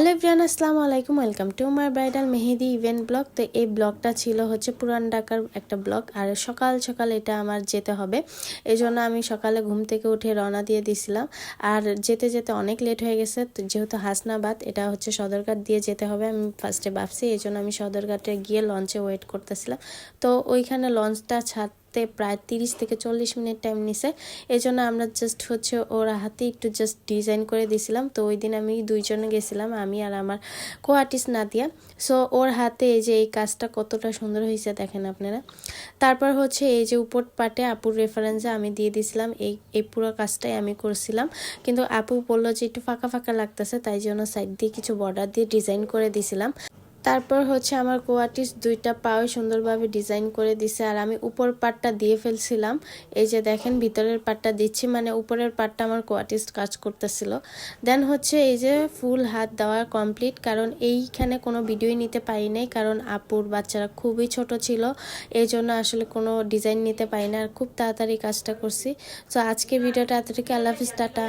Hello everyone, আসসালামু আলাইকুম। Welcome to my bridal Mehedi event blog. তো এই ব্লগটা ছিল হচ্ছে পুরান ঢাকার একটা ব্লগ, আর সকাল সকাল এটা আমার যেতে হবে। এই জন্য আমি সকালে ঘুম থেকে উঠে রওনা দিয়ে দিছিলাম, আর যেতে যেতে অনেক লেট হয়ে গেছে। তো যেহেতু হাসনাবাদ, এটা হচ্ছে সদরঘাট দিয়ে যেতে হবে, আমি ফার্স্টে ভাবছি। এই জন্য আমি সদরঘাটে গিয়ে লঞ্চে ওয়েট করতেছিলাম। তো ওইখানে লঞ্চটা প্রায় 30 থেকে 40 মিনিট টাইম নিছে। এই জন্য আমরা জাস্ট হচ্ছে ওর হাতে একটু জাস্ট ডিজাইন করে দিয়েছিলাম। তো ওই দিন আমি দুইজনে গেছিলাম, আমি আর আমার কো আর্টিস্ট নাদিয়া। সো ওর হাতে এই যে এই কাজটা কতটা সুন্দর হয়েছে দেখেন আপনারা। তারপর হচ্ছে এই যে উপর পাটে আপুর রেফারেন্সে আমি দিয়ে দিয়েছিলাম, এই পুরো কাজটাই আমি করছিলাম। কিন্তু আপু বললো যে একটু ফাঁকা ফাঁকা লাগতেছে, তাই জন্য সাইড দিয়ে কিছু বর্ডার দিয়ে ডিজাইন করে দিয়েছিলাম। তারপর হচ্ছে আমার কো আর্টিস্ট দুইটা পাও সুন্দরভাবে ডিজাইন করে দিছে, আর আমি উপর পাটটা দিয়ে ফেলছিলাম। এই যে দেখেন ভিতরের পাটটা দিচ্ছি, মানে উপরের পাটটা আমার কো আর্টিস্ট কাজ করতেছিল। দেন হচ্ছে এই যে ফুল হাত দেওয়া কমপ্লিট, কারণ এইখানে কোনো ভিডিওই নিতে পারি নাই, কারণ আপুর বাচ্চারা খুবই ছোট ছিল। এই জন্য আসলে কোনো ডিজাইন নিতে পারি না, আর খুব তাড়াতাড়ি কাজটা করছি। তো আজকে ভিডিওটা এতটুকু। আল্লাহ হাফিজ, টাটা।